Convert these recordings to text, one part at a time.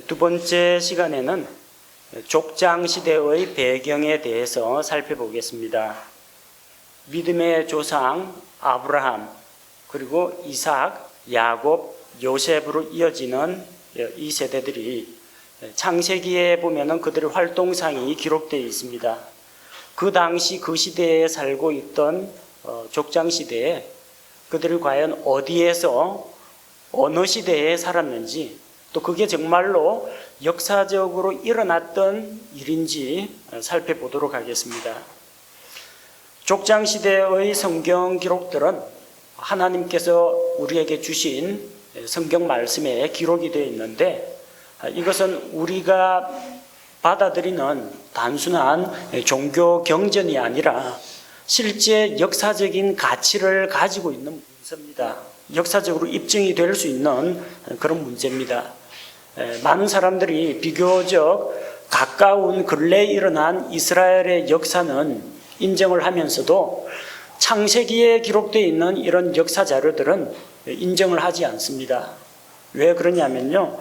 두 번째 시간에는 족장 시대의 배경에 대해서 살펴보겠습니다. 믿음의 조상 아브라함, 그리고 이삭, 야곱, 요셉으로 이어지는 이 세대들이 창세기에 보면은 그들의 활동상이 기록되어 있습니다. 그 당시 그 시대에 살고 있던 족장 시대에 그들이 과연 어디에서 어느 시대에 살았는지, 또 그게 정말로 역사적으로 일어났던 일인지 살펴보도록 하겠습니다. 족장 시대의 성경 기록들은 하나님께서 우리에게 주신 성경 말씀에 기록이 되어 있는데, 이것은 우리가 받아들이는 단순한 종교 경전이 아니라 실제 역사적인 가치를 가지고 있는 문서입니다. 역사적으로 입증이 될 수 있는 그런 문제입니다. 많은 사람들이 비교적 가까운 근래에 일어난 이스라엘의 역사는 인정을 하면서도 창세기에 기록되어 있는 이런 역사 자료들은 인정을 하지 않습니다. 왜 그러냐면요,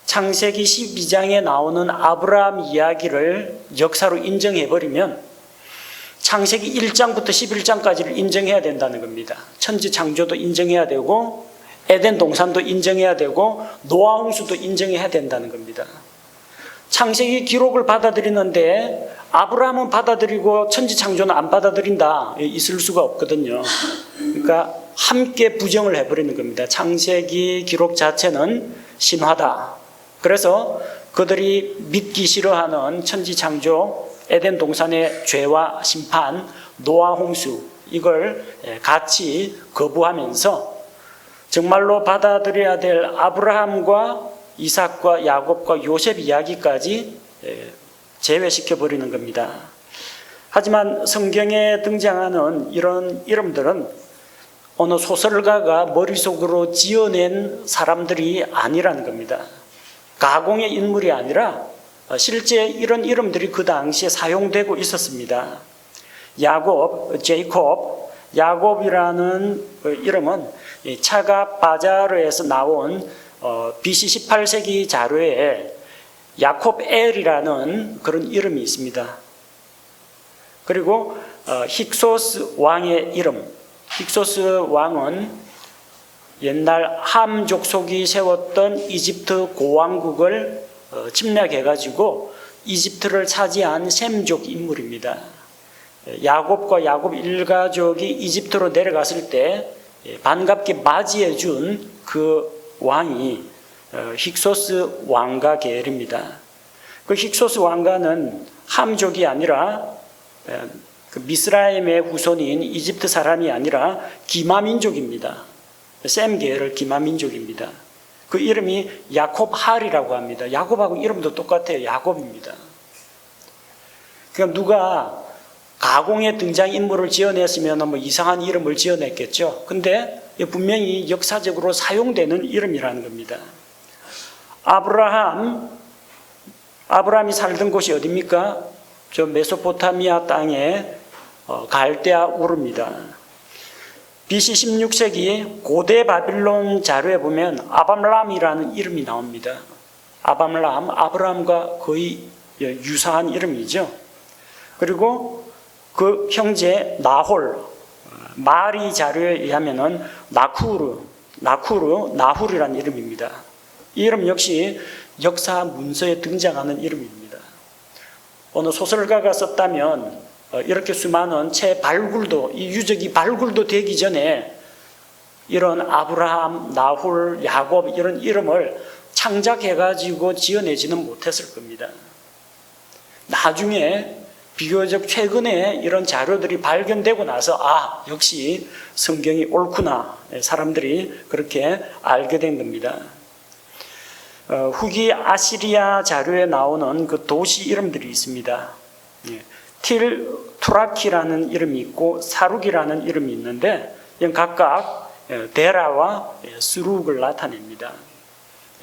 창세기 12장에 나오는 아브라함 이야기를 역사로 인정해버리면 창세기 1장부터 11장까지를 인정해야 된다는 겁니다. 천지 창조도 인정해야 되고 에덴 동산도 인정해야 되고 노아 홍수도 인정해야 된다는 겁니다. 창세기 기록을 받아들이는데 아브라함은 받아들이고 천지 창조는 안 받아들인다, 있을 수가 없거든요. 그러니까 함께 부정을 해버리는 겁니다. 창세기 기록 자체는 신화다. 그래서 그들이 믿기 싫어하는 천지 창조, 에덴 동산의 죄와 심판, 노아 홍수, 이걸 같이 거부하면서 정말로 받아들여야 될 아브라함과 이삭과 야곱과 요셉 이야기까지 제외시켜버리는 겁니다. 하지만 성경에 등장하는 이런 이름들은 어느 소설가가 머릿속으로 지어낸 사람들이 아니라는 겁니다. 가공의 인물이 아니라 실제 이런 이름들이 그 당시에 사용되고 있었습니다. 야곱, 제이콥, 야곱이라는 이름은 차갑 바자르에서 나온 BC 18세기 자료에 야콥 엘이라는 그런 이름이 있습니다. 그리고 힉소스 왕의 이름, 힉소스 왕은 옛날 함 족속이 세웠던 이집트 고왕국을 침략해가지고 이집트를 차지한 셈족 인물입니다. 야곱과 야곱 일가족이 이집트로 내려갔을 때 반갑게 맞이해준 그 왕이 힉소스 왕가 계열입니다. 그 힉소스 왕가는 함족이 아니라 그 미스라임의 후손인 이집트 사람이 아니라 기마민족입니다. 셈 계열을 기마민족입니다. 그 이름이 야콥 할이라고 합니다. 야곱하고 이름도 똑같아요. 야곱입니다. 그러니까 누가 가공의 등장인물을 지어냈으면 뭐 이상한 이름을 지어냈겠죠. 근데 분명히 역사적으로 사용되는 이름이라는 겁니다. 아브라함이 살던 곳이 어디입니까? 저 메소포타미아 땅의 갈대아 우르입니다. BC 16세기 고대 바빌론 자료에 보면 아밤람이라는 이름이 나옵니다. 아밤람, 아브라함과 거의 유사한 이름이죠. 그리고 그 형제 나홀, 마리 자료에 의하면은 나훌이라는 이름입니다. 이 이름 역시 역사 문서에 등장하는 이름입니다. 어느 소설가가 썼다면 이렇게 수많은 책 발굴도, 이 유적이 발굴도 되기 전에 이런 아브라함, 나홀, 야곱 이런 이름을 창작해가지고 지어내지는 못했을 겁니다. 나중에 비교적 최근에 이런 자료들이 발견되고 나서 역시 성경이 옳구나, 사람들이 그렇게 알게 된 겁니다. 후기 아시리아 자료에 나오는 그 도시 이름들이 있습니다. 투라키라는 이름이 있고 사룩이라는 이름이 있는데 이건 각각 데라와 스룩을 나타냅니다.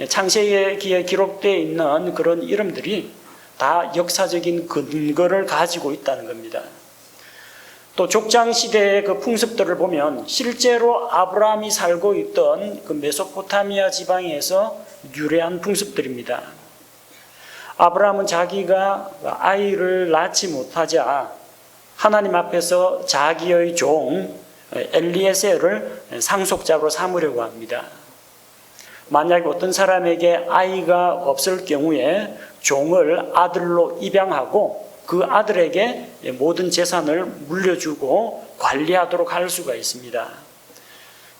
창세기에 기록되어 있는 그런 이름들이 다 역사적인 근거를 가지고 있다는 겁니다. 또 족장 시대의 그 풍습들을 보면 실제로 아브라함이 살고 있던 그 메소포타미아 지방에서 유래한 풍습들입니다. 아브라함은 자기가 아이를 낳지 못하자 하나님 앞에서 자기의 종 엘리에셀을 상속자로 삼으려고 합니다. 만약에 어떤 사람에게 아이가 없을 경우에 종을 아들로 입양하고 그 아들에게 모든 재산을 물려주고 관리하도록 할 수가 있습니다.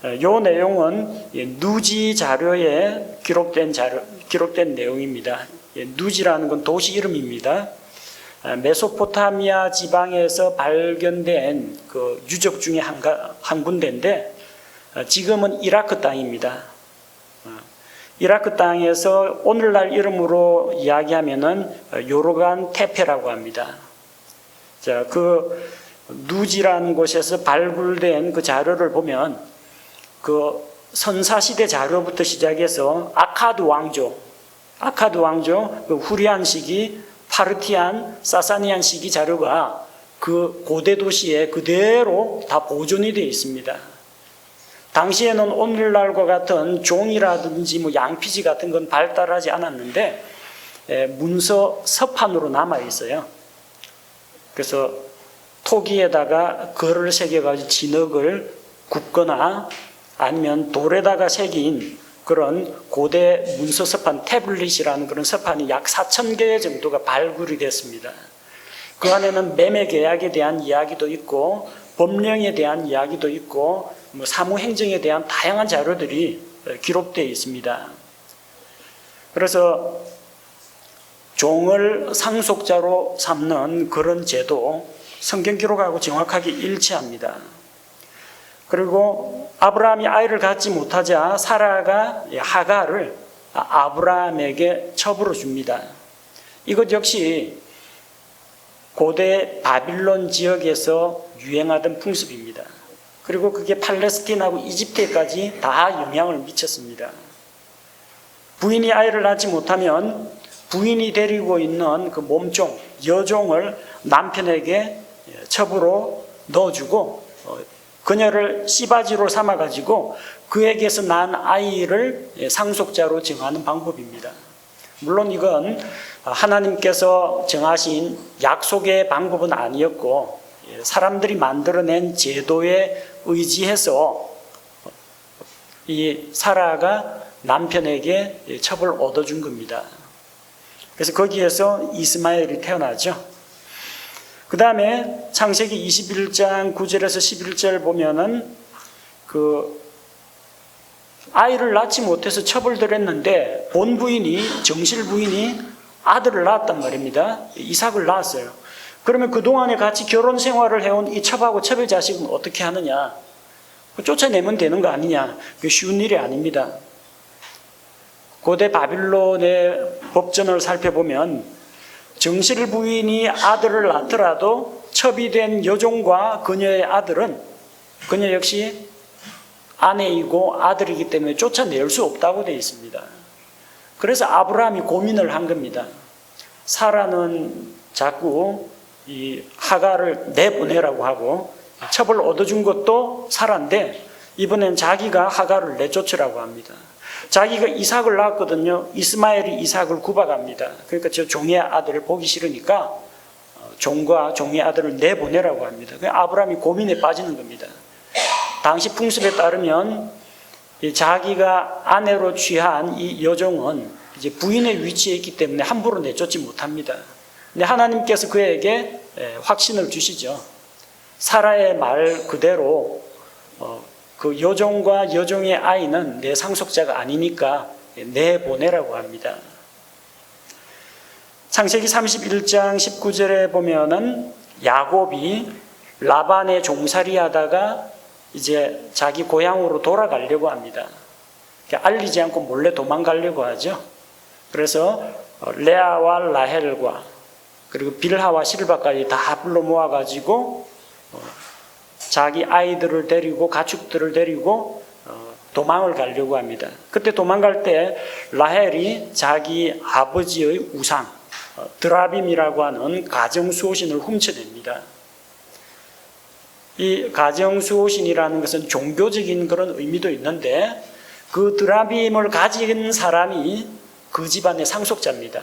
이 내용은 누지 자료에 기록된 내용입니다. 누지라는 건 도시 이름입니다. 메소포타미아 지방에서 발견된 그 유적 중에 한 군데인데 지금은 이라크 땅입니다. 이라크 땅에서 오늘날 이름으로 이야기하면은 요르간 테페라고 합니다. 자, 그 누지라는 곳에서 발굴된 그 자료를 보면 그 선사시대 자료부터 시작해서 아카드 왕조, 그 후리안 시기, 파르티안, 사사니안 시기 자료가 그 고대 도시에 그대로 다 보존이 되어 있습니다. 당시에는 오늘날과 같은 종이라든지 뭐 양피지 같은 건 발달하지 않았는데 문서 서판으로 남아 있어요. 그래서 토기에다가 글을 새겨가지고 진흙을 굽거나 아니면 돌에다가 새긴 그런 고대 문서 서판 태블릿이라는 그런 서판이 약 4,000개 정도가 발굴이 됐습니다. 그 안에는 매매 계약에 대한 이야기도 있고 법령에 대한 이야기도 있고 사무행정에 대한 다양한 자료들이 기록되어 있습니다. 그래서 종을 상속자로 삼는 그런 제도, 성경 기록하고 정확하게 일치합니다. 그리고 아브라함이 아이를 갖지 못하자 사라가 하가를 아브라함에게 첩으로 줍니다. 이것 역시 고대 바빌론 지역에서 유행하던 풍습입니다. 그리고 그게 팔레스틴하고 이집트에까지 다 영향을 미쳤습니다. 부인이 아이를 낳지 못하면 부인이 데리고 있는 그 몸종, 여종을 남편에게 첩으로 넣어주고 그녀를 씨바지로 삼아가지고 그에게서 난 아이를 상속자로 정하는 방법입니다. 물론 이건 하나님께서 정하신 약속의 방법은 아니었고 사람들이 만들어낸 제도에 의지해서 이 사라가 남편에게 첩을 얻어준 겁니다. 그래서 거기에서 이스마엘이 태어나죠. 그 다음에 창세기 21장 9절에서 11절 보면은 그 아이를 낳지 못해서 첩을 들였는데 본 부인이, 정실 부인이 아들을 낳았단 말입니다. 이삭을 낳았어요. 그러면 그동안에 같이 결혼 생활을 해온 이 첩하고 첩의 자식은 어떻게 하느냐? 쫓아내면 되는 거 아니냐? 그게 쉬운 일이 아닙니다. 고대 바빌론의 법전을 살펴보면 정실 부인이 아들을 낳더라도 첩이 된 여종과 그녀의 아들은 그녀 역시 아내이고 아들이기 때문에 쫓아낼 수 없다고 되어 있습니다. 그래서 아브라함이 고민을 한 겁니다. 사라는 자꾸 이 하가를 내보내라고 하고 첩을 얻어준 것도 사라인데 이번엔 자기가 하가를 내쫓으라고 합니다. 자기가 이삭을 낳았거든요. 이스마엘이 이삭을 구박합니다. 그러니까 저 종의 아들을 보기 싫으니까 종과 종의 아들을 내보내라고 합니다. 아브라함이 고민에 빠지는 겁니다. 당시 풍습에 따르면 자기가 아내로 취한 이 여종은 이제 부인의 위치에 있기 때문에 함부로 내쫓지 못합니다. 근데 하나님께서 그에게 확신을 주시죠. 사라의 말 그대로 그 여종과 여종의 아이는 내 상속자가 아니니까 내보내라고 합니다. 창세기 31장 19절에 보면은 야곱이 라반의 종살이 하다가 이제 자기 고향으로 돌아가려고 합니다. 알리지 않고 몰래 도망가려고 하죠. 그래서 레아와 라헬과 그리고 빌하와 실바까지 다 불러 모아가지고 자기 아이들을 데리고 가축들을 데리고 도망을 가려고 합니다. 그때 도망갈 때 라헬이 자기 아버지의 우상 드라빔이라고 하는 가정수호신을 훔쳐냅니다. 이 가정수호신이라는 것은 종교적인 그런 의미도 있는데 그 드라빔을 가진 사람이 그 집안의 상속자입니다.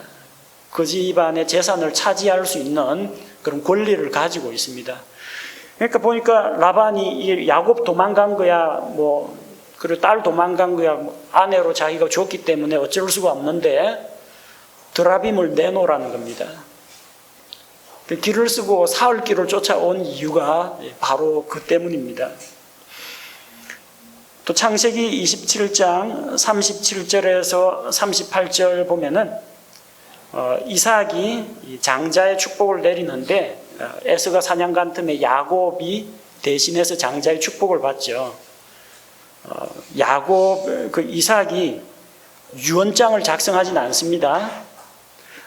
그 집안의 재산을 차지할 수 있는 그런 권리를 가지고 있습니다. 그러니까 보니까 라반이 야곱 도망간 거야, 그리고 딸 도망간 거야, 아내로 자기가 줬기 때문에 어쩔 수가 없는데 드라빔을 내놓으라는 겁니다. 길을 쓰고 사흘 길을 쫓아온 이유가 바로 그 때문입니다. 또 창세기 27장 37절에서 38절 보면은 이삭이 장자의 축복을 내리는데 에서가 사냥 간 틈에 야곱이 대신해서 장자의 축복을 받죠. 이삭이 유언장을 작성하지는 않습니다.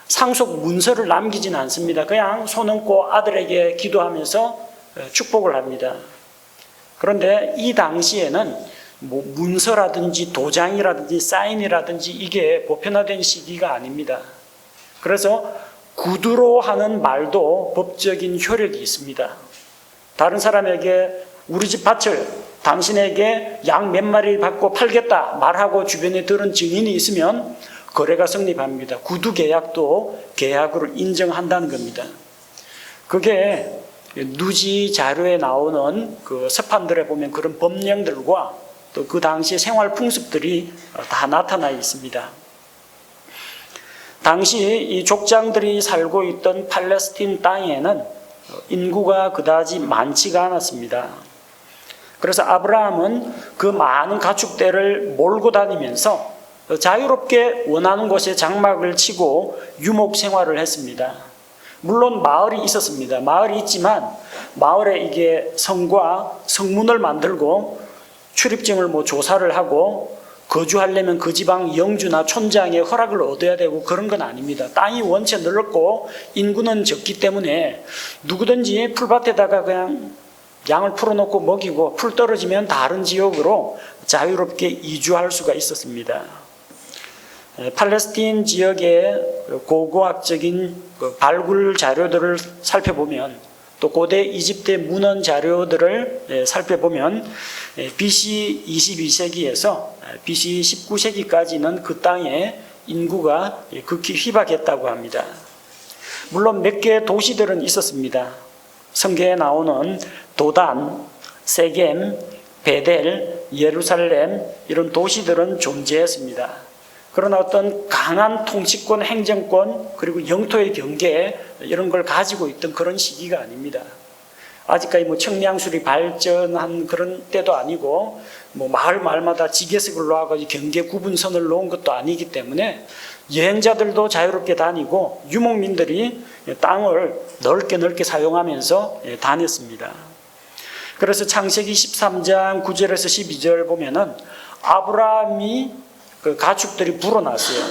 상속 문서를 남기지는 않습니다. 그냥 손 얹고 아들에게 기도하면서 축복을 합니다. 그런데 이 당시에는 문서라든지 도장이라든지 사인이라든지 이게 보편화된 시기가 아닙니다. 그래서 구두로 하는 말도 법적인 효력이 있습니다. 다른 사람에게 우리 집 밭을 당신에게 양 몇 마리 받고 팔겠다 말하고 주변에 들은 증인이 있으면 거래가 성립합니다. 구두 계약도 계약으로 인정한다는 겁니다. 그게 누지 자료에 나오는 그 서판들에 보면 그런 법령들과 또 그 당시의 생활 풍습들이 다 나타나 있습니다. 당시 이 족장들이 살고 있던 팔레스틴 땅에는 인구가 그다지 많지가 않았습니다. 그래서 아브라함은 그 많은 가축대를 몰고 다니면서 자유롭게 원하는 곳에 장막을 치고 유목 생활을 했습니다. 물론 마을이 있었습니다. 마을이 있지만 마을에 이게 성과 성문을 만들고 출입증을 조사를 하고 거주하려면 그 지방 영주나 촌장의 허락을 얻어야 되고 그런 건 아닙니다. 땅이 원체 넓고 인구는 적기 때문에 누구든지 풀밭에다가 그냥 양을 풀어놓고 먹이고 풀 떨어지면 다른 지역으로 자유롭게 이주할 수가 있었습니다. 팔레스틴 지역의 고고학적인 발굴 자료들을 살펴보면 또 고대 이집트의 문헌 자료들을 살펴보면 BC 22세기에서 BC 19세기까지는 그 땅에 인구가 극히 희박했다고 합니다. 물론 몇 개의 도시들은 있었습니다. 성경에 나오는 도단, 세겜, 베델, 예루살렘 이런 도시들은 존재했습니다. 그러나 어떤 강한 통치권, 행정권 그리고 영토의 경계 이런 걸 가지고 있던 그런 시기가 아닙니다. 아직까지 청량술이 발전한 그런 때도 아니고 마을마다 지게석을 놓아가지고 경계 구분선을 놓은 것도 아니기 때문에 여행자들도 자유롭게 다니고 유목민들이 땅을 넓게 사용하면서 다녔습니다. 그래서 창세기 13장 9절에서 12절 보면은 아브라함이 그 가축들이 불어났어요.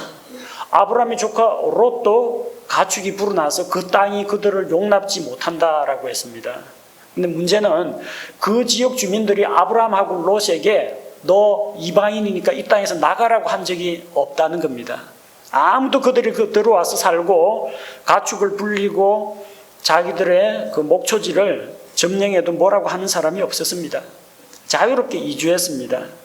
아브라함의 조카 롯도 가축이 불어나서 그 땅이 그들을 용납지 못한다라고 했습니다. 근데 문제는 그 지역 주민들이 아브라함하고 롯에게 너 이방인이니까 이 땅에서 나가라고 한 적이 없다는 겁니다. 아무도 그들이 들어와서 살고 가축을 불리고 자기들의 그 목초지를 점령해도 뭐라고 하는 사람이 없었습니다. 자유롭게 이주했습니다.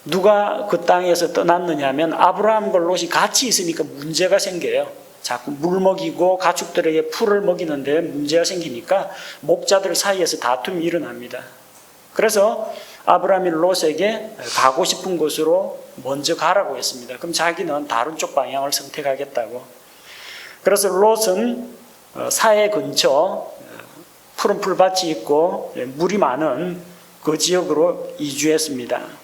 누가 그 땅에서 떠났느냐 하면 아브라함과 롯이 같이 있으니까 문제가 생겨요. 자꾸 물 먹이고 가축들에게 풀을 먹이는데 문제가 생기니까 목자들 사이에서 다툼이 일어납니다. 그래서 아브라함이 롯에게 가고 싶은 곳으로 먼저 가라고 했습니다. 그럼 자기는 다른 쪽 방향을 선택하겠다고. 그래서 롯은 사해 근처 푸른 풀밭이 있고 물이 많은 그 지역으로 이주했습니다.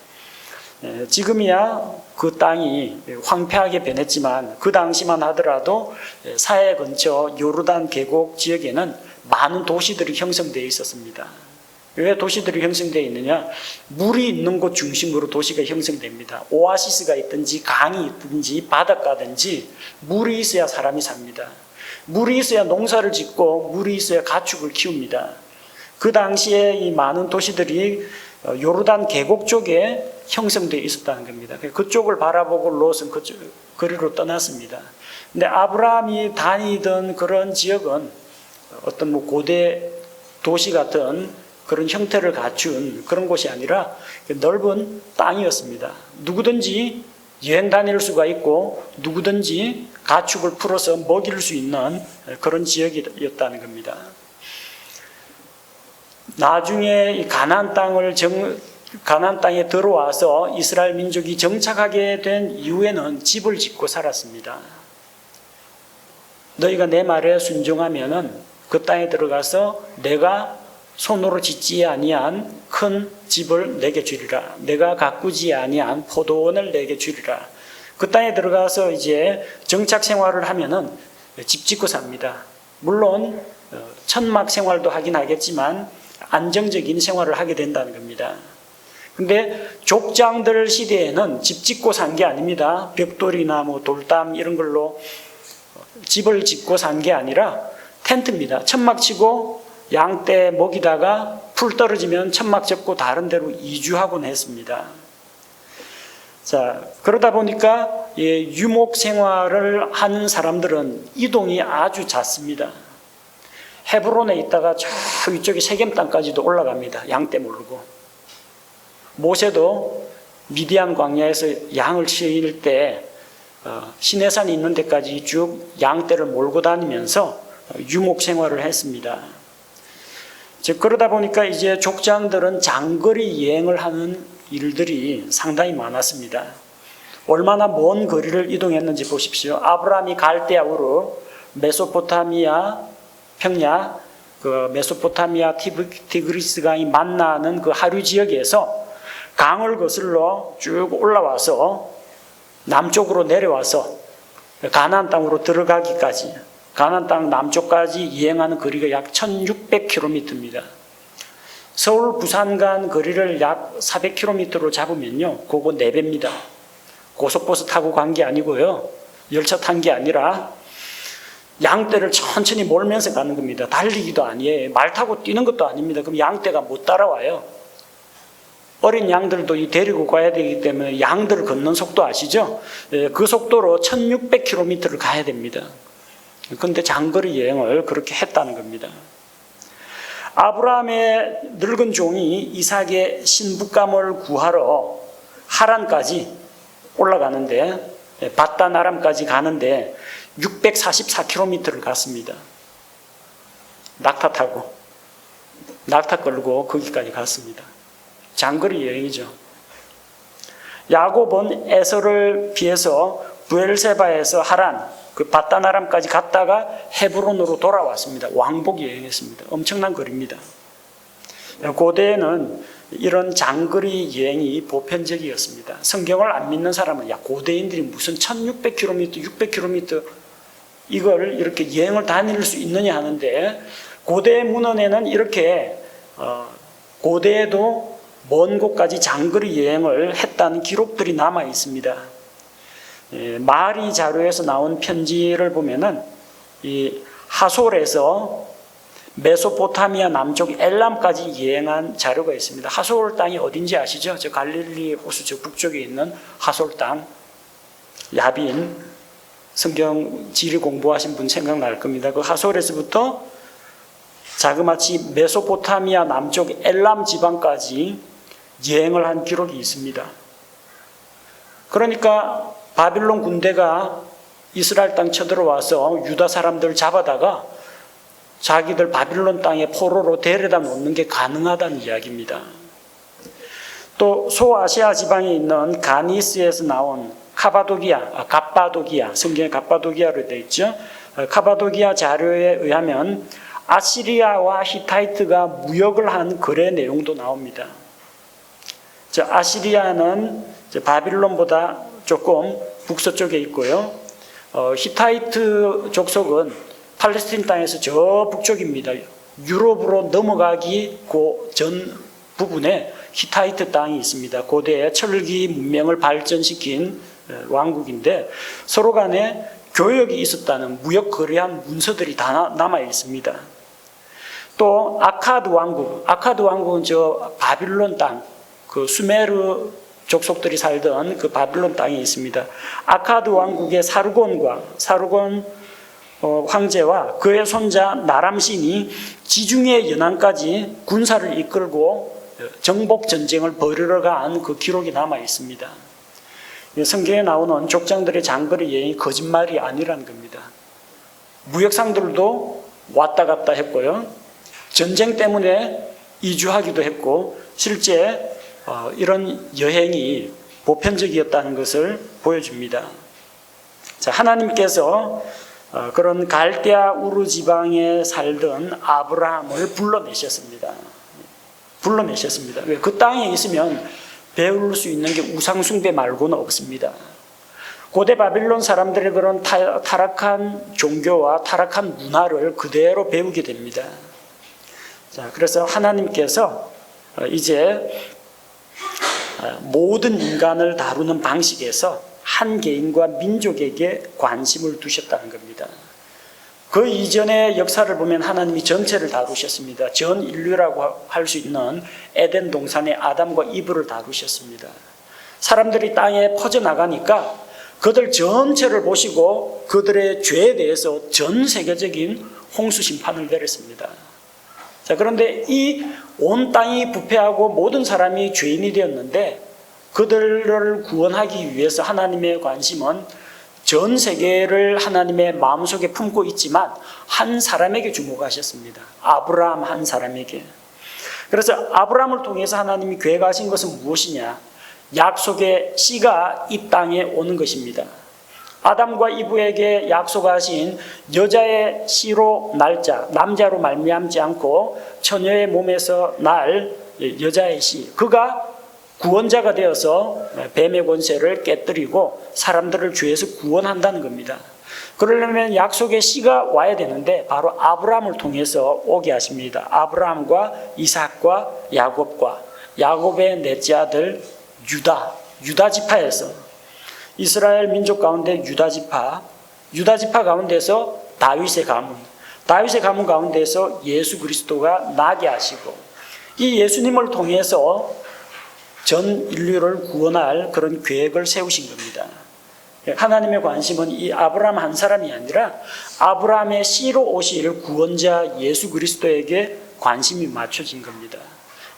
지금이야 그 땅이 황폐하게 변했지만 그 당시만 하더라도 사해 근처 요르단 계곡 지역에는 많은 도시들이 형성되어 있었습니다. 왜 도시들이 형성되어 있느냐? 물이 있는 곳 중심으로 도시가 형성됩니다. 오아시스가 있든지 강이 있든지 바닷가든지 물이 있어야 사람이 삽니다. 물이 있어야 농사를 짓고 물이 있어야 가축을 키웁니다. 그 당시에 이 많은 도시들이 요르단 계곡 쪽에 형성되어 있었다는 겁니다. 그쪽을 바라보고 롯은 그리로 떠났습니다. 근데 아브라함이 다니던 그런 지역은 어떤 고대 도시 같은 그런 형태를 갖춘 그런 곳이 아니라 넓은 땅이었습니다. 누구든지 여행 다닐 수가 있고 누구든지 가축을 풀어서 먹일 수 있는 그런 지역이었다는 겁니다. 나중에 이 가나안 땅에 들어와서 이스라엘 민족이 정착하게 된 이후에는 집을 짓고 살았습니다. 너희가 내 말에 순종하면은 그 땅에 들어가서 내가 손으로 짓지 아니한 큰 집을 내게 주리라. 내가 가꾸지 아니한 포도원을 내게 주리라. 그 땅에 들어가서 이제 정착 생활을 하면은 집 짓고 삽니다. 물론 천막 생활도 하긴 하겠지만 안정적인 생활을 하게 된다는 겁니다. 근데 족장들 시대에는 집 짓고 산 게 아닙니다. 벽돌이나 뭐 돌담 이런 걸로 집을 짓고 산 게 아니라 텐트입니다. 천막 치고 양떼 먹이다가 풀 떨어지면 천막 접고 다른 데로 이주하곤 했습니다. 자, 그러다 보니까 유목 생활을 하는 사람들은 이동이 아주 잦습니다. 헤브론에 있다가 저 위쪽에 세겜 땅까지도 올라갑니다. 양떼 몰고. 모세도 미디안 광야에서 양을 치일 때 시내산이 있는 데까지 쭉 양떼를 몰고 다니면서 유목 생활을 했습니다. 즉 그러다 보니까 이제 족장들은 장거리 여행을 하는 일들이 상당히 많았습니다. 얼마나 먼 거리를 이동했는지 보십시오. 아브라함이 갈대아우르 메소포타미아 평야, 그 메소포타미아 티그리스 강이 만나는 그 하류 지역에서 강을 거슬러 쭉 올라와서 남쪽으로 내려와서 가나안 땅으로 들어가기까지, 가나안 땅 남쪽까지 여행하는 거리가 약 1600km입니다. 서울 부산 간 거리를 약 400km로 잡으면요, 그거 4배입니다. 고속버스 타고 간 게 아니고요, 열차 탄 게 아니라 양떼를 천천히 몰면서 가는 겁니다. 달리기도 아니에요. 말 타고 뛰는 것도 아닙니다. 그럼 양떼가 못 따라와요. 어린 양들도 데리고 가야 되기 때문에 양들 걷는 속도 아시죠? 그 속도로 1600km를 가야 됩니다. 그런데 장거리 여행을 그렇게 했다는 겁니다. 아브라함의 늙은 종이 이삭의 신부감을 구하러 하란까지 올라가는데, 바단 아람까지 가는데 644km를 갔습니다. 낙타 타고, 낙타 끌고 거기까지 갔습니다. 장거리 여행이죠. 야곱은 에서를 피해서 부엘세바에서 하란, 그 바단 아람까지 갔다가 헤브론으로 돌아왔습니다. 왕복 여행했습니다. 엄청난 거리입니다. 고대에는 이런 장거리 여행이 보편적이었습니다. 성경을 안 믿는 사람은 야, 고대인들이 무슨 1600km, 600km 이걸 이렇게 여행을 다닐 수 있느냐 하는데, 고대 문헌에는 이렇게 고대에도 먼 곳까지 장거리 여행을 했다는 기록들이 남아 있습니다. 마리 자료에서 나온 편지를 보면은 이 하솔에서 메소포타미아 남쪽 엘람까지 여행한 자료가 있습니다. 하솔 땅이 어딘지 아시죠? 저 갈릴리 호수 저 북쪽에 있는 하솔 땅. 야빈, 성경 지리 공부하신 분 생각날 겁니다. 그 하솔에서부터 자그마치 메소포타미아 남쪽 엘람 지방까지 여행을 한 기록이 있습니다. 그러니까 바빌론 군대가 이스라엘 땅 쳐들어와서 유다 사람들 잡아다가 자기들 바빌론 땅에 포로로 데려다 놓는 게 가능하다는 이야기입니다. 또 소아시아 지방에 있는 가니스에서 나온 갑바도기아, 성경에 갑바도기아로 되어 있죠. 갑바도기아 자료에 의하면 아시리아와 히타이트가 무역을 한 거래 내용도 나옵니다. 아시리아는 바빌론보다 조금 북서쪽에 있고요. 히타이트 족속은 팔레스틴 땅에서 저 북쪽입니다. 유럽으로 넘어가기 전 부분에 히타이트 땅이 있습니다. 고대의 철기 문명을 발전시킨 왕국인데 서로 간에 교역이 있었다는 무역 거래한 문서들이 다 남아 있습니다. 또 아카드 왕국은 저 바빌론 땅, 그 수메르 족속들이 살던 그 바빌론 땅이 있습니다. 아카드 왕국의 사르곤 황제와 그의 손자 나람신이 지중해 연안까지 군사를 이끌고 정복 전쟁을 벌이러 간 그 기록이 남아 있습니다. 성경에 나오는 족장들의 장거리 여행이 거짓말이 아니라는 겁니다. 무역상들도 왔다 갔다 했고요. 전쟁 때문에 이주하기도 했고 실제 이런 여행이 보편적이었다는 것을 보여줍니다. 자, 하나님께서 그런 갈대아 우르 지방에 살던 아브라함을 불러내셨습니다. 왜? 그 땅에 있으면 배울 수 있는 게 우상숭배 말고는 없습니다. 고대 바빌론 사람들의 그런 타락한 종교와 타락한 문화를 그대로 배우게 됩니다. 자, 그래서 하나님께서 이제 모든 인간을 다루는 방식에서 한 개인과 민족에게 관심을 두셨다는 겁니다. 그 이전의 역사를 보면 하나님이 전체를 다루셨습니다. 전 인류라고 할 수 있는 에덴 동산의 아담과 이브를 다루셨습니다. 사람들이 땅에 퍼져나가니까 그들 전체를 보시고 그들의 죄에 대해서 전 세계적인 홍수 심판을 내렸습니다. 자, 그런데 이 온 땅이 부패하고 모든 사람이 죄인이 되었는데 그들을 구원하기 위해서 하나님의 관심은 전 세계를 하나님의 마음속에 품고 있지만 한 사람에게 주목하셨습니다. 아브라함 한 사람에게. 그래서 아브라함을 통해서 하나님이 계획하신 것은 무엇이냐? 약속의 씨가 이 땅에 오는 것입니다. 아담과 이브에게 약속하신 여자의 씨로 날자, 남자로 말미암지 않고 처녀의 몸에서 날 여자의 씨, 그가 구원자가 되어서 뱀의 권세를 깨뜨리고 사람들을 죄에서 구원한다는 겁니다. 그러려면 약속의 씨가 와야 되는데 바로 아브라함을 통해서 오게 하십니다. 아브라함과 이삭과 야곱과 야곱의 넷째 아들 유다 지파에서 이스라엘 민족 가운데 유다 지파 가운데서 다윗의 가문 가운데서 예수 그리스도가 나게 하시고 이 예수님을 통해서 전 인류를 구원할 그런 계획을 세우신 겁니다. 하나님의 관심은 이 아브라함 한 사람이 아니라 아브라함의 씨로 오실 구원자 예수 그리스도에게 관심이 맞춰진 겁니다.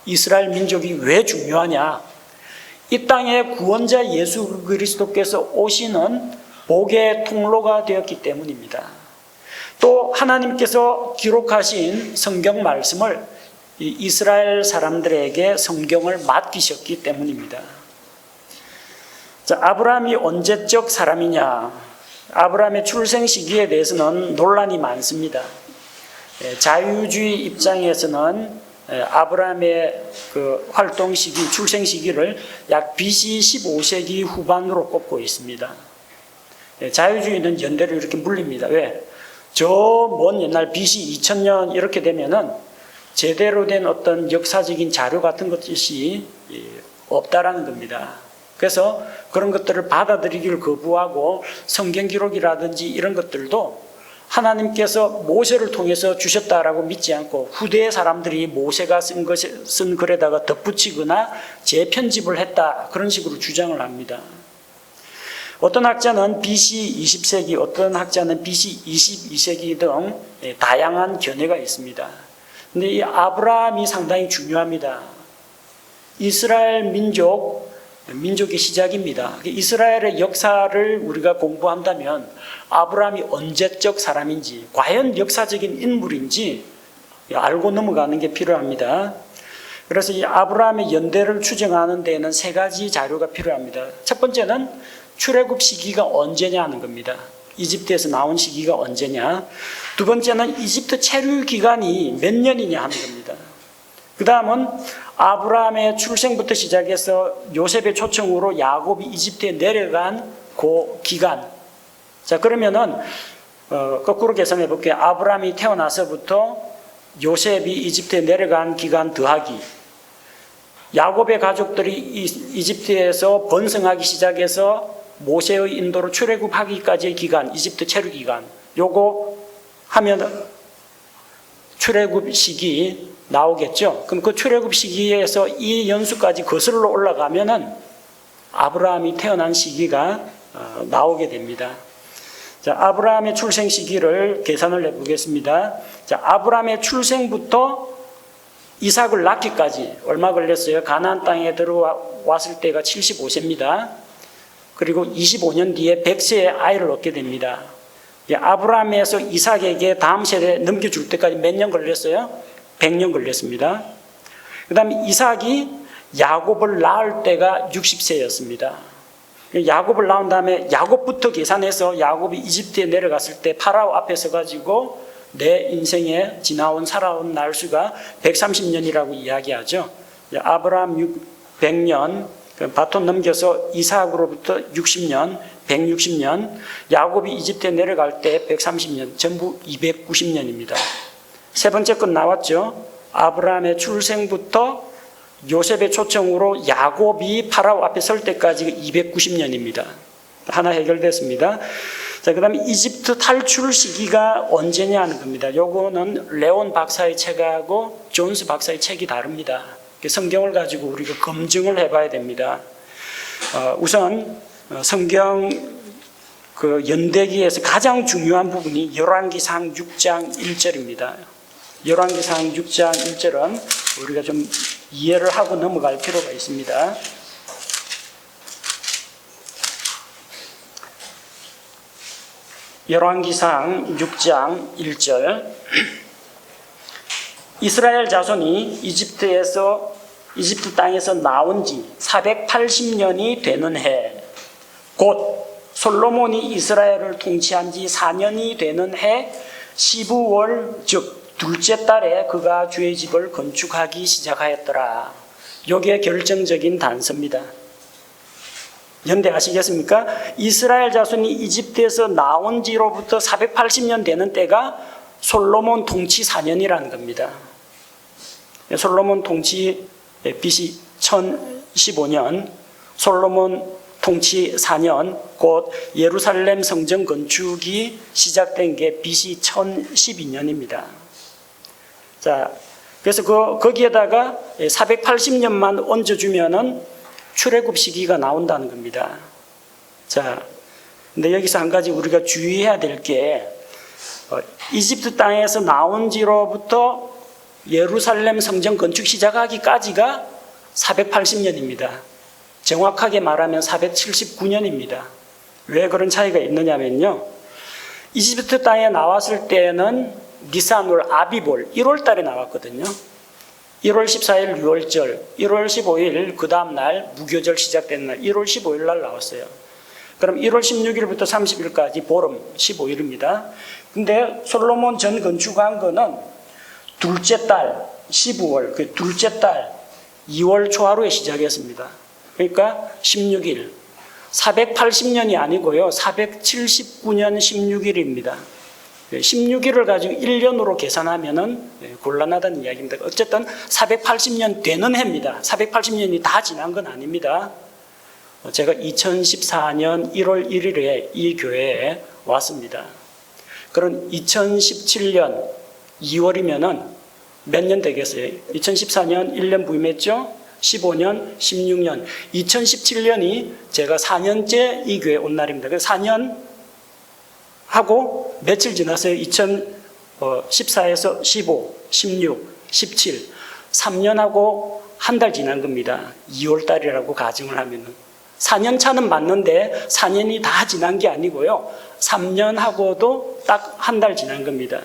이스라엘 민족이 왜 중요하냐? 이 땅에 구원자 예수 그리스도께서 오시는 복의 통로가 되었기 때문입니다. 또 하나님께서 기록하신 성경 말씀을 이스라엘 사람들에게 성경을 맡기셨기 때문입니다. 자, 아브라함이 언제적 사람이냐? 아브라함의 출생 시기에 대해서는 논란이 많습니다. 자유주의 입장에서는 아브라함의 그 활동 시기, 출생 시기를 약 BC 15세기 후반으로 꼽고 있습니다. 자유주의는 연대를 이렇게 물립니다. 왜? 저 먼 옛날 BC 2000년 이렇게 되면은 제대로 된 어떤 역사적인 자료 같은 것이 없다라는 겁니다. 그래서 그런 것들을 받아들이기를 거부하고 성경 기록이라든지 이런 것들도 하나님께서 모세를 통해서 주셨다라고 믿지 않고 후대의 사람들이 모세가 쓴 글에다가 덧붙이거나 재편집을 했다 그런 식으로 주장을 합니다. 어떤 학자는 BC 20세기, 어떤 학자는 BC 22세기 등 다양한 견해가 있습니다. 근데 이 아브라함이 상당히 중요합니다. 이스라엘 민족의 시작입니다. 이스라엘의 역사를 우리가 공부한다면 아브라함이 언제적 사람인지, 과연 역사적인 인물인지 알고 넘어가는 게 필요합니다. 그래서 이 아브라함의 연대를 추정하는 데에는 세 가지 자료가 필요합니다. 첫 번째는 출애굽 시기가 언제냐 하는 겁니다. 이집트에서 나온 시기가 언제냐. 두 번째는 이집트 체류 기간이 몇 년이냐 하는 겁니다. 그 다음은 아브라함의 출생부터 시작해서 요셉의 초청으로 야곱이 이집트에 내려간 그 기간. 자, 그러면은 거꾸로 계산해 볼게요. 아브라함이 태어나서부터 요셉이 이집트에 내려간 기간 더하기 야곱의 가족들이 이집트에서 번성하기 시작해서 모세의 인도로 출애굽하기까지의 기간, 이집트 체류 기간, 요거 하면 출애굽 시기 나오겠죠. 그럼 그 출애굽 시기에서 이 연수까지 거슬러 올라가면은 아브라함이 태어난 시기가 나오게 됩니다. 자, 아브라함의 출생 시기를 계산을 해보겠습니다. 자, 아브라함의 출생부터 이삭을 낳기까지 얼마 걸렸어요? 가나안 땅에 들어왔을 때가 75세입니다. 그리고 25년 뒤에 100세의 아이를 얻게 됩니다. 아브라함에서 이삭에게 다음 세대 넘겨줄 때까지 몇 년 걸렸어요? 100년 걸렸습니다. 그 다음에 이삭이 야곱을 낳을 때가 60세였습니다. 야곱을 낳은 다음에 야곱부터 계산해서 야곱이 이집트에 내려갔을 때 파라오 앞에 서가지고 내 인생에 지나온 살아온 날수가 130년이라고 이야기하죠. 아브라함 100년, 바톤 넘겨서 이삭으로부터 60년, 160년, 야곱이 이집트에 내려갈 때 130년, 전부 290년입니다. 세 번째 건 나왔죠. 아브라함의 출생부터 요셉의 초청으로 야곱이 파라오 앞에 설 때까지 290년입니다. 하나 해결됐습니다. 자, 그 다음에 이집트 탈출 시기가 언제냐 하는 겁니다. 요거는 레온 박사의 책하고 존스 박사의 책이 다릅니다. 성경을 가지고 우리가 검증을 해봐야 됩니다. 우선 성경 그 연대기에서 가장 중요한 부분이 열왕기상 6장 1절입니다. 열왕기상 6장 1절은 우리가 좀 이해를 하고 넘어갈 필요가 있습니다. 열왕기상 6장 1절 이스라엘 자손이 이집트 땅에서 나온 지 480년이 되는 해 곧 솔로몬이 이스라엘을 통치한 지 4년이 되는 해 12월 즉 둘째 달에 그가 주의 집을 건축하기 시작하였더라. 이게 결정적인 단서입니다. 연대하시겠습니까? 이스라엘 자손이 이집트에서 나온 지로부터 480년 되는 때가 솔로몬 통치 4년이라는 겁니다. 솔로몬 통치 BC 1015년, 솔로몬 통치 4년, 곧 예루살렘 성전 건축이 시작된 게 BC 1012년입니다. 자, 그래서 거기에다가 480년만 얹어주면은 출애굽 시기가 나온다는 겁니다. 자, 근데 여기서 한 가지 우리가 주의해야 될 게 이집트 땅에서 나온 지로부터 예루살렘 성전 건축 시작하기까지가 480년입니다. 정확하게 말하면 479년입니다. 왜 그런 차이가 있느냐면요. 이집트 땅에 나왔을 때는 니산월 아비볼 1월 달에 나왔거든요. 1월 14일 6월절, 1월 15일 그 다음 날 무교절 시작된 날 1월 15일 날 나왔어요. 그럼 1월 16일부터 30일까지 보름 15일입니다. 근데 솔로몬 전 건축한 거는 둘째 달 15월, 그 둘째 달 2월 초하루에 시작했습니다. 그러니까 16일, 480년이 아니고요. 479년 16일입니다. 16일을 가지고 1년으로 계산하면은 곤란하다는 이야기입니다. 어쨌든 480년 되는 해입니다. 480년이 다 지난 건 아닙니다. 제가 2014년 1월 1일에 이 교회에 왔습니다. 그럼 2017년 2월이면은 몇 년 되겠어요? 2014년 1년 부임했죠? 15년, 16년, 2017년이 제가 4년째 이 교회에 온 날입니다. 그래서 4년 하고 며칠 지났어요? 2014에서 15, 16, 17, 3년하고 한 달 지난 겁니다. 2월 달이라고 가정을 하면은. 4년 차는 맞는데 4년이 다 지난 게 아니고요. 3년하고도 딱 한 달 지난 겁니다.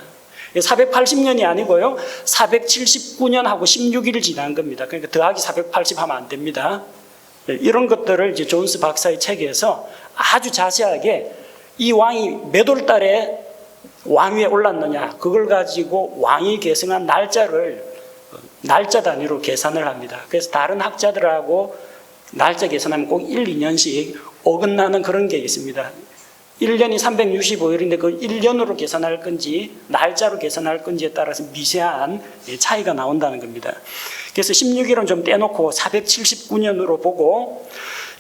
480년이 아니고요. 479년하고 16일 지난 겁니다. 그러니까 더하기 480 하면 안 됩니다. 이런 것들을 이제 존스 박사의 책에서 아주 자세하게 이 왕이 몇 월 달에 왕위에 올랐느냐, 그걸 가지고 왕이 계승한 날짜를 날짜 단위로 계산을 합니다. 그래서 다른 학자들하고 날짜 계산하면 꼭 1, 2년씩 어긋나는 그런 게 있습니다. 1년이 365일인데 그 1년으로 계산할 건지 날짜로 계산할 건지에 따라서 미세한 차이가 나온다는 겁니다. 그래서 16일은 좀 떼놓고 479년으로 보고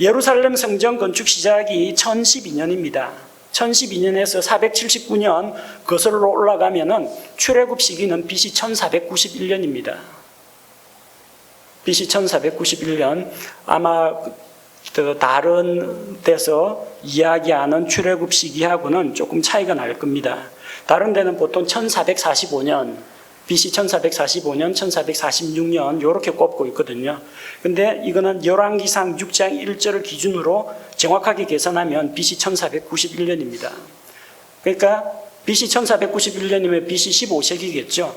예루살렘 성전 건축 시작이 1012년입니다. 1012년에서 479년 거슬러 올라가면은 출애굽 시기는 BC 1491년입니다. BC 1491년 아마 또 다른 데서 이야기하는 출애굽 시기하고는 조금 차이가 날 겁니다. 다른 데는 보통 1445년, BC 1445년, 1446년 이렇게 꼽고 있거든요. 근데 이거는 열왕기상 6장 1절을 기준으로 정확하게 계산하면 BC 1491년입니다. 그러니까 BC 1491년이면 BC 15세기겠죠.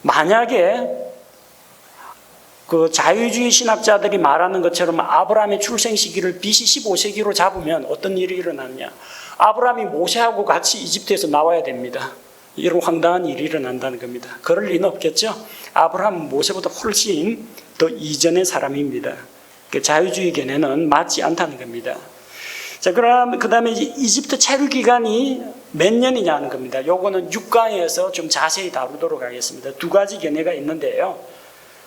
만약에 그 자유주의 신학자들이 말하는 것처럼 아브라함의 출생 시기를 BC 15세기로 잡으면 어떤 일이 일어났냐? 아브라함이 모세하고 같이 이집트에서 나와야 됩니다. 이런 황당한 일이 일어난다는 겁니다. 그럴 리는 없겠죠. 아브라함은 모세보다 훨씬 더 이전의 사람입니다. 그 자유주의 견해는 맞지 않다는 겁니다. 자, 그럼 그 다음에 이집트 체류 기간이 몇 년이냐 하는 겁니다. 요거는 6강에서 좀 자세히 다루도록 하겠습니다. 두 가지 견해가 있는데요.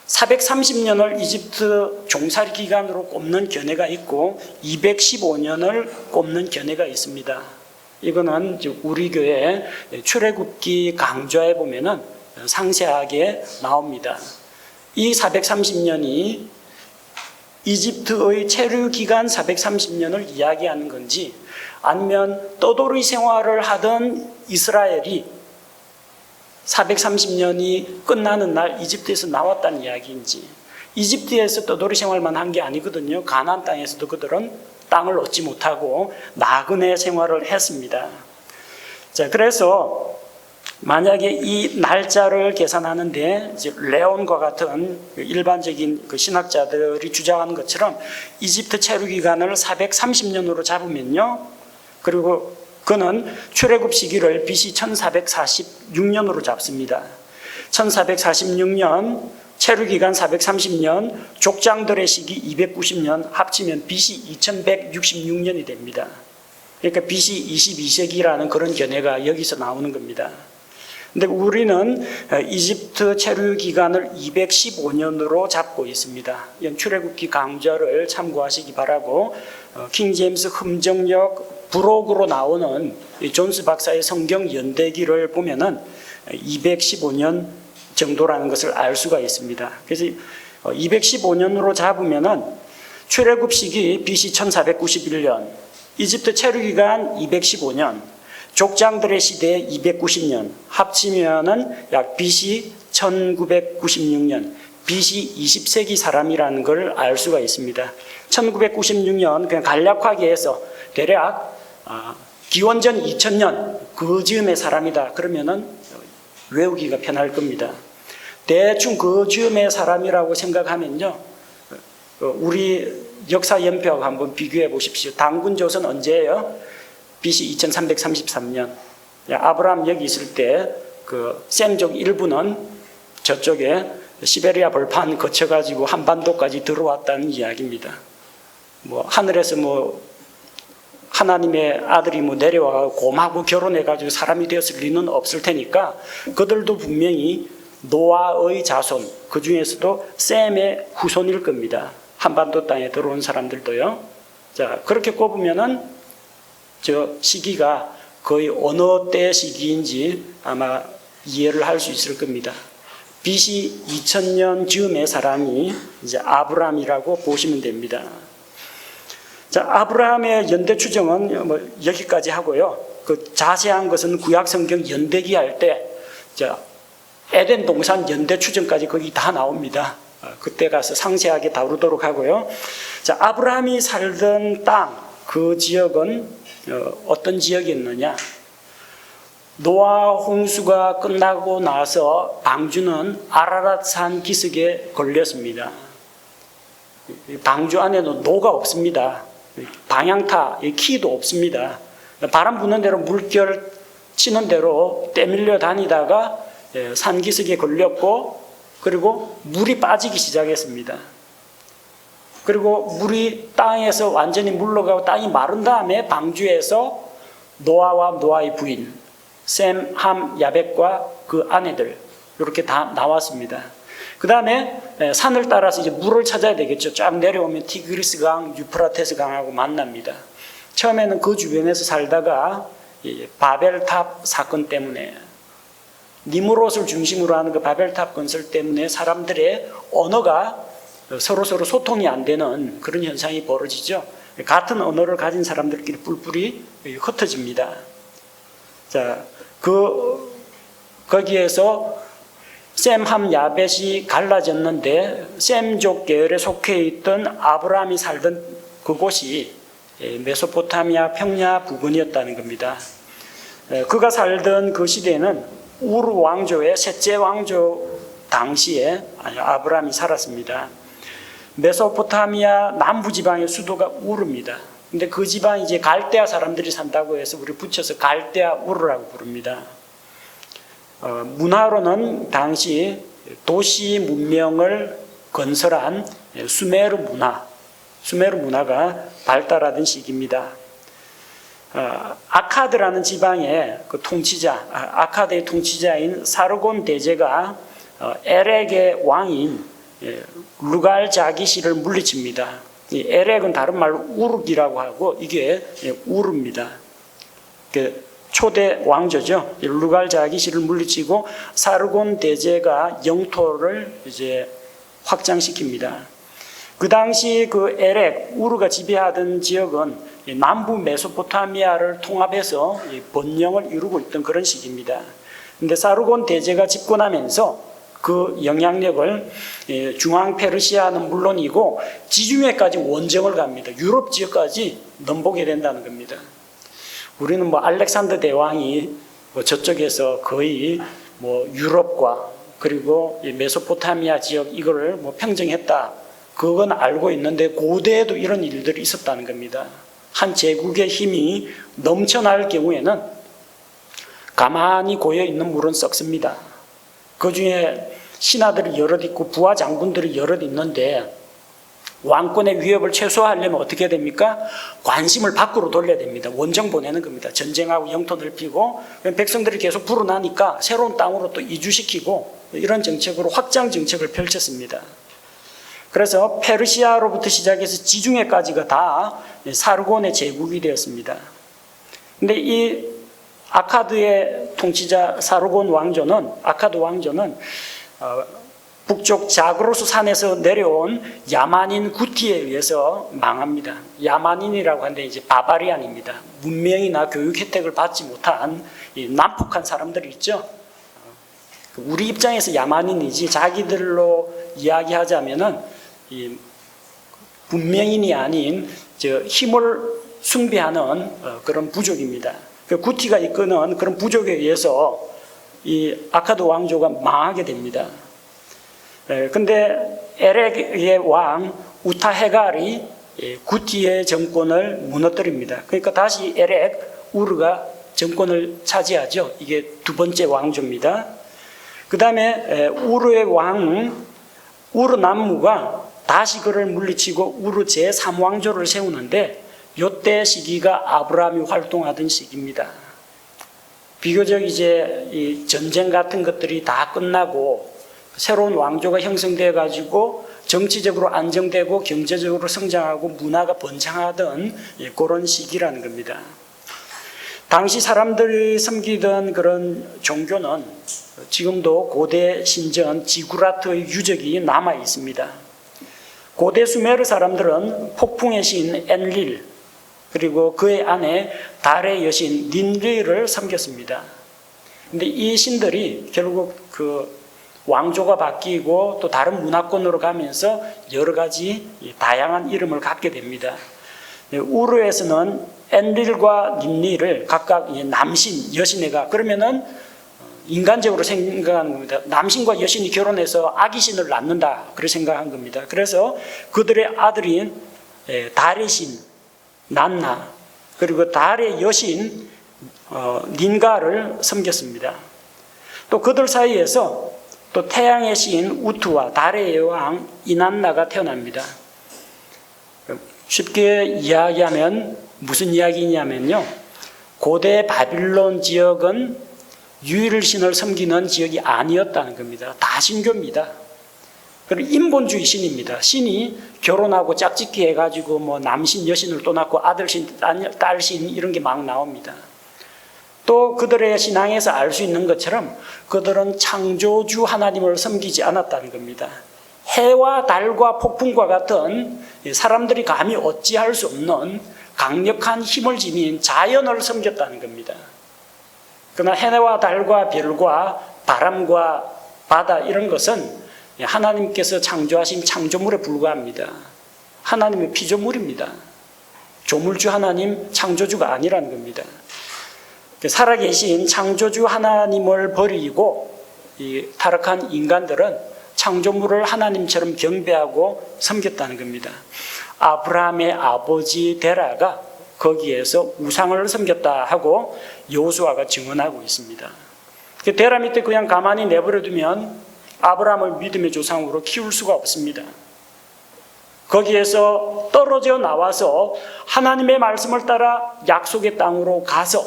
430년을 이집트 종살이 기간으로 꼽는 견해가 있고 215년을 꼽는 견해가 있습니다. 이거는 우리 교회 출애굽기 강좌에 보면은 상세하게 나옵니다. 이 430년이 이집트의 체류 기간 430년을 이야기하는 건지 아니면 떠돌이 생활을 하던 이스라엘이 430년이 끝나는 날 이집트에서 나왔다는 이야기인지, 이집트에서 떠돌이 생활만 한 게 아니거든요. 가나안 땅에서도 그들은 땅을 얻지 못하고 나그네 생활을 했습니다. 자, 그래서 만약에 이 날짜를 계산하는데 이제 레온과 같은 일반적인 그 신학자들이 주장하는 것처럼 이집트 체류 기간을 430년으로 잡으면요, 그리고 그는 출애굽 시기를 BC 1446년으로 잡습니다. 1446년, 체류기간 430년, 족장들의 시기 290년, 합치면 BC 2166년이 됩니다. 그러니까 BC 22세기라는 그런 견해가 여기서 나오는 겁니다. 근데 우리는 이집트 체류기간을 215년으로 잡고 있습니다. 이건 출애굽기 강좌를 참고하시기 바라고, 킹제임스 흠정역 부록으로 나오는 존스 박사의 성경 연대기를 보면은 215년 정도라는 것을 알 수가 있습니다. 그래서 215년으로 잡으면은 출애굽 시기 BC 1491년, 이집트 체류 기간 215년, 족장들의 시대 290년, 합치면은 약 BC 1996년, BC 20세기 사람이라는 걸 알 수가 있습니다. 1996년 그냥 간략하게 해서 대략 기원전 2000년 그 즈음의 사람이다 그러면은 외우기가 편할 겁니다. 대충 그 즈음의 사람이라고 생각하면요, 우리 역사 연표하고 한번 비교해 보십시오. 당군조선 언제예요? BC 2333년. 아브라함 여기 있을 때 그 셈족 일부는 저쪽에 시베리아 벌판 거쳐가지고 한반도까지 들어왔다는 이야기입니다. 뭐 하늘에서 뭐 하나님의 아들이 뭐 내려와 곰하고 결혼해가지고 사람이 되었을 리는 없을 테니까 그들도 분명히 노아의 자손, 그 중에서도 셈의 후손일 겁니다. 한반도 땅에 들어온 사람들도요. 자, 그렇게 꼽으면은 저 시기가 거의 어느 때 시기인지 아마 이해를 할 수 있을 겁니다. BC 2000년 즈음의 사람이 이제 아브라함이라고 보시면 됩니다. 자, 아브라함의 연대 추정은 뭐 여기까지 하고요. 그 자세한 것은 구약 성경 연대기 할 때 에덴 동산 연대 추정까지 거기 다 나옵니다. 그때 가서 상세하게 다루도록 하고요. 자, 아브라함이 살던 땅, 그 지역은 어떤 지역이었느냐? 노아 홍수가 끝나고 나서 방주는 아라랏산 기슭에 걸렸습니다. 방주 안에는 노가 없습니다. 방향타, 키도 없습니다. 바람 부는 대로 물결 치는 대로 때밀려 다니다가 산기슭에 걸렸고, 그리고 물이 빠지기 시작했습니다. 그리고 물이 땅에서 완전히 물러가고 땅이 마른 다음에 방주에서 노아와 노아의 부인 셈, 함, 야벳과 그 아내들 이렇게 다 나왔습니다. 그 다음에 산을 따라서 이제 물을 찾아야 되겠죠. 쫙 내려오면 티그리스 강, 유프라테스 강하고 만납니다. 처음에는 그 주변에서 살다가 바벨탑 사건 때문에, 니무롯을 중심으로 하는 그 바벨탑 건설 때문에 사람들의 언어가 서로 소통이 안 되는 그런 현상이 벌어지죠. 같은 언어를 가진 사람들끼리 뿔뿔이 흩어집니다. 자, 거기에서 셈, 함, 야벳이 갈라졌는데 셈족 계열에 속해 있던 아브라함이 살던 그곳이 메소포타미아 평야 부근이었다는 겁니다. 그가 살던 그 시대에는 우르 왕조의 셋째 왕조 당시에 아브라함이 살았습니다. 메소포타미아 남부 지방의 수도가 우르입니다. 근데 그 지방이 이제 갈대아 사람들이 산다고 해서 우리 붙여서 갈대아 우르라고 부릅니다. 문화로는 당시 도시 문명을 건설한 수메르 문화가 발달하던 시기입니다. 아카드라는 지방의 그 아카드의 통치자인 사르곤 대제가 에렉의 왕인 루갈 자기시를 물리칩니다. 이 에렉은 다른 말로 우르기라고 하고 이게 우르입니다. 초대 왕조죠. 루갈 자기시를 물리치고 사르곤 대제가 영토를 이제 확장시킵니다. 그 당시 그 에렉 우르가 지배하던 지역은 남부 메소포타미아를 통합해서 번영을 이루고 있던 그런 시기입니다. 그런데 사르곤 대제가 집권하면서 그 영향력을 중앙 페르시아는 물론이고 지중해까지 원정을 갑니다. 유럽 지역까지 넘보게 된다는 겁니다. 우리는 뭐 알렉산더 대왕이 저쪽에서 거의 유럽과 그리고 메소포타미아 지역 이거를 평정했다. 그건 알고 있는데 고대에도 이런 일들이 있었다는 겁니다. 한 제국의 힘이 넘쳐날 경우에는 가만히 고여 있는 물은 썩습니다. 그 중에 신하들이 여럿 있고 부하 장군들이 여럿 있는데 왕권의 위협을 최소화하려면 어떻게 됩니까? 관심을 밖으로 돌려야 됩니다. 원정 보내는 겁니다. 전쟁하고 영토 넓히고 백성들이 계속 불어나니까 새로운 땅으로 또 이주시키고 이런 정책으로 확장 정책을 펼쳤습니다. 그래서 페르시아로부터 시작해서 지중해까지가 다 사르곤의 제국이 되었습니다. 그런데 이 아카드의 통치자 아카드 왕조는 북쪽 자그로스 산에서 내려온 야만인 구티에 의해서 망합니다. 야만인이라고 하는데 이제 바바리안입니다. 문명이나 교육 혜택을 받지 못한 이 난폭한 사람들이 있죠. 우리 입장에서 야만인이지 자기들로 이야기하자면은 이 문명인이 아닌 힘을 숭배하는 그런 부족입니다. 그 구티가 이끄는 그런 부족에 의해서 이 아카드 왕조가 망하게 됩니다. 근데 에렉의 왕 우타헤갈이 구티의 정권을 무너뜨립니다. 그러니까 다시 에렉 우르가 정권을 차지하죠. 이게 두 번째 왕조입니다. 그 다음에 우르의 왕 우르 남무가 다시 그를 물리치고 우르 제3왕조를 세우는데 이때 시기가 아브라함이 활동하던 시기입니다. 비교적 이제 이 전쟁 같은 것들이 다 끝나고 새로운 왕조가 형성되어 가지고 정치적으로 안정되고 경제적으로 성장하고 문화가 번창하던 그런 시기라는 겁니다. 당시 사람들이 섬기던 그런 종교는 지금도 고대 신전 지구라트의 유적이 남아 있습니다. 고대 수메르 사람들은 폭풍의 신 엔릴 그리고 그의 아내 달의 여신 닌리를 섬겼습니다. 그런데 이 신들이 결국 그 왕조가 바뀌고 또 다른 문화권으로 가면서 여러 가지 다양한 이름을 갖게 됩니다. 우르에서는 엔릴과 닌리를 각각 남신, 여신애가 그러면은 인간적으로 생각하는 겁니다. 남신과 여신이 결혼해서 아기신을 낳는다 그렇게 생각한 겁니다. 그래서 그들의 아들인 달의 신 난나 그리고 달의 여신 닌가를 섬겼습니다. 또 그들 사이에서 또 태양의 신 우투와 달의 여왕 이난나가 태어납니다. 쉽게 이야기하면 무슨 이야기냐면요. 고대 바빌론 지역은 유일신을 섬기는 지역이 아니었다는 겁니다. 다 신교입니다. 그리고 인본주의 신입니다. 신이 결혼하고 짝짓기 해가지고 뭐 남신, 여신을 또 낳고 아들신, 딸신 이런 게 막 나옵니다. 또 그들의 신앙에서 알 수 있는 것처럼 그들은 창조주 하나님을 섬기지 않았다는 겁니다. 해와 달과 폭풍과 같은 사람들이 감히 어찌할 수 없는 강력한 힘을 지닌 자연을 섬겼다는 겁니다. 그러나 해와 달과 별과 바람과 바다 이런 것은 하나님께서 창조하신 창조물에 불과합니다. 하나님의 피조물입니다. 조물주 하나님, 창조주가 아니라는 겁니다. 살아계신 창조주 하나님을 버리고 이 타락한 인간들은 창조물을 하나님처럼 경배하고 섬겼다는 겁니다. 아브라함의 아버지 데라가 거기에서 우상을 섬겼다 하고 여호수아가 증언하고 있습니다. 데라 밑에 그냥 가만히 내버려 두면 아브라함을 믿음의 조상으로 키울 수가 없습니다. 거기에서 떨어져 나와서 하나님의 말씀을 따라 약속의 땅으로 가서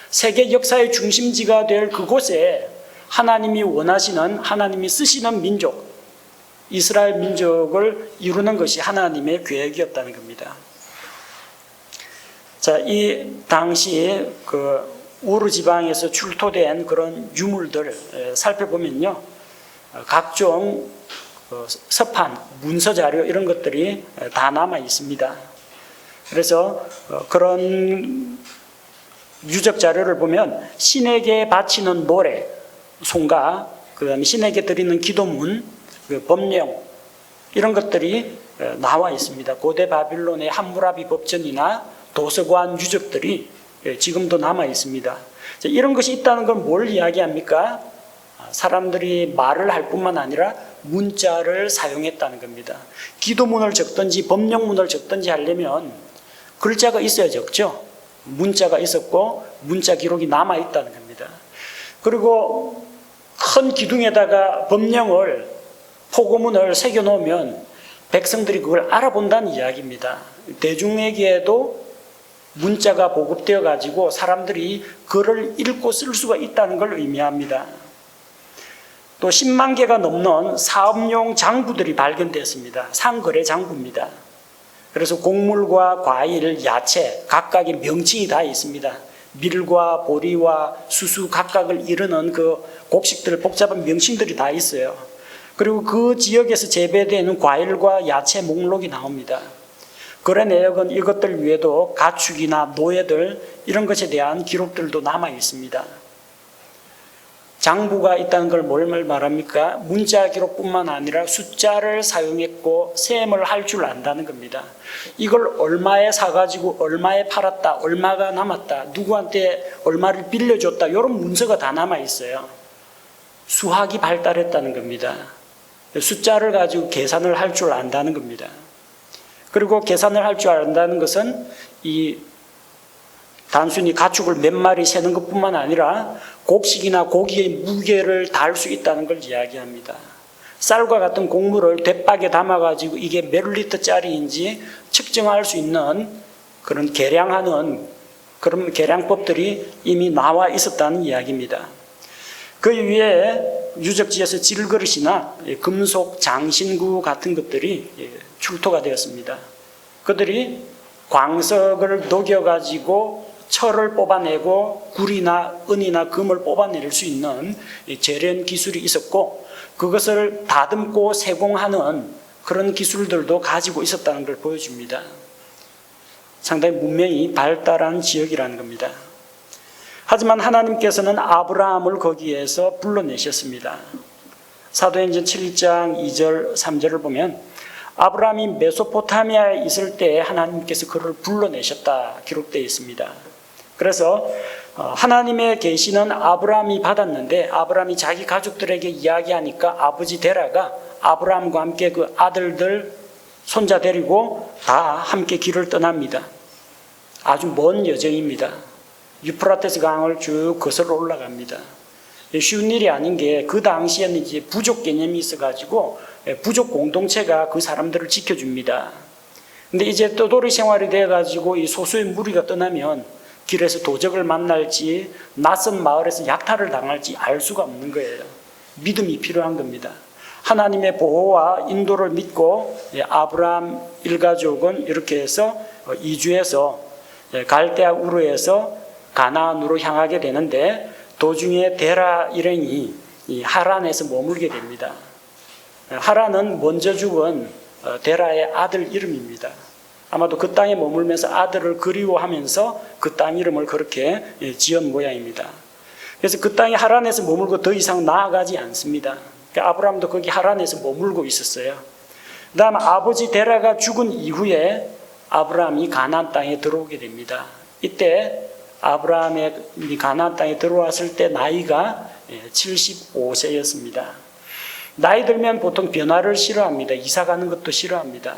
세계 역사의 중심지가 될 그곳에 하나님이 원하시는, 하나님이 쓰시는 민족, 이스라엘 민족을 이루는 것이 하나님의 계획이었다는 겁니다. 자, 이 당시 우르 지방에서 출토된 그런 유물들 살펴보면요, 각종 서판, 문서 자료 이런 것들이 다 남아 있습니다. 그래서 그런 유적 자료를 보면 신에게 바치는 노래, 송가, 그다음에 신에게 드리는 기도문, 법령 이런 것들이 나와 있습니다. 고대 바빌론의 함무라비 법전이나 도서관 유적들이 지금도 남아 있습니다. 이런 것이 있다는 건 뭘 이야기합니까? 사람들이 말을 할 뿐만 아니라 문자를 사용했다는 겁니다. 기도문을 적든지 법령문을 적든지 하려면 글자가 있어야 적죠. 문자가 있었고 문자 기록이 남아 있다는 겁니다. 그리고 큰 기둥에다가 법령을, 포고문을 새겨 놓으면 백성들이 그걸 알아본다는 이야기입니다. 대중에게도 문자가 보급되어 가지고 사람들이 글을 읽고 쓸 수가 있다는 걸 의미합니다. 또 10만 개가 넘는 사업용 장부들이 발견됐습니다. 상거래 장부입니다. 그래서 곡물과 과일, 야채 각각의 명칭이 다 있습니다. 밀과 보리와 수수 각각을 이루는 그 곡식들, 복잡한 명칭들이 다 있어요. 그리고 그 지역에서 재배되는 과일과 야채 목록이 나옵니다. 거래 내역은 이것들 외에도 가축이나 노예들 이런 것에 대한 기록들도 남아 있습니다. 장부가 있다는 걸 뭘 말합니까? 문자 기록뿐만 아니라 숫자를 사용했고 셈을 할 줄 안다는 겁니다. 이걸 얼마에 사가지고 얼마에 팔았다, 얼마가 남았다, 누구한테 얼마를 빌려줬다, 이런 문서가 다 남아 있어요. 수학이 발달했다는 겁니다. 숫자를 가지고 계산을 할 줄 안다는 겁니다. 그리고 계산을 할 줄 안다는 것은 이 단순히 가축을 몇 마리 세는 것뿐만 아니라 곡식이나 고기의 무게를 달 수 있다는 걸 이야기합니다. 쌀과 같은 곡물을 돛박에 담아가지고 이게 몇 리터짜리인지 측정할 수 있는 그런 계량하는 그런 계량법들이 이미 나와 있었다는 이야기입니다. 그 위에 유적지에서 질그릇이나 금속 장신구 같은 것들이 출토가 되었습니다. 그들이 광석을 녹여가지고 철을 뽑아내고 구리나 은이나 금을 뽑아낼 수 있는 재련 기술이 있었고 그것을 다듬고 세공하는 그런 기술들도 가지고 있었다는 걸 보여줍니다. 상당히 문명이 발달한 지역이라는 겁니다. 하지만 하나님께서는 아브라함을 거기에서 불러내셨습니다. 사도행전 7장 2절 3절을 보면 아브라함이 메소포타미아에 있을 때 하나님께서 그를 불러내셨다 기록되어 있습니다. 그래서 하나님의 계시는 아브라함이 받았는데 아브라함이 자기 가족들에게 이야기하니까 아버지 데라가 아브라함과 함께 그 아들들 손자 데리고 다 함께 길을 떠납니다. 아주 먼 여정입니다. 유프라테스 강을 쭉 거슬러 올라갑니다. 쉬운 일이 아닌 게 그 당시에는 이제 부족 개념이 있어가지고 부족 공동체가 그 사람들을 지켜줍니다. 근데 이제 떠돌이 생활이 돼가지고 이 소수의 무리가 떠나면 길에서 도적을 만날지 낯선 마을에서 약탈을 당할지 알 수가 없는 거예요. 믿음이 필요한 겁니다. 하나님의 보호와 인도를 믿고 아브라함 일가족은 이렇게 해서 이주해서 갈대아 우르에서 가나안으로 향하게 되는데 도중에 데라 일행이 이 하란에서 머물게 됩니다. 하란은 먼저 죽은 데라의 아들 이름입니다. 아마도 그 땅에 머물면서 아들을 그리워하면서 그 땅 이름을 그렇게 지은 모양입니다. 그래서 그 땅에 하란에서 머물고 더 이상 나아가지 않습니다. 그러니까 아브라함도 거기 하란에서 머물고 있었어요. 그 다음 아버지 데라가 죽은 이후에 아브라함이 가나안 땅에 들어오게 됩니다. 이때 아브라함이 가나안 땅에 들어왔을 때 나이가 75세였습니다. 나이 들면 보통 변화를 싫어합니다. 이사 가는 것도 싫어합니다.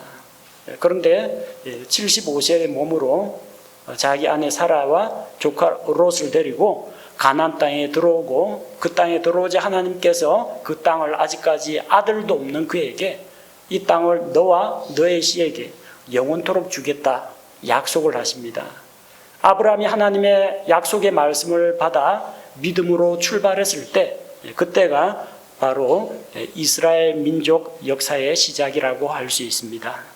그런데 75세의 몸으로 자기 아내 사라와 조카 롯을 데리고 가나안 땅에 들어오고 그 땅에 들어오자 하나님께서 그 땅을 아직까지 아들도 없는 그에게 이 땅을 너와 너의 씨에게 영원토록 주겠다 약속을 하십니다. 아브라함이 하나님의 약속의 말씀을 받아 믿음으로 출발했을 때 그때가 바로 이스라엘 민족 역사의 시작이라고 할 수 있습니다.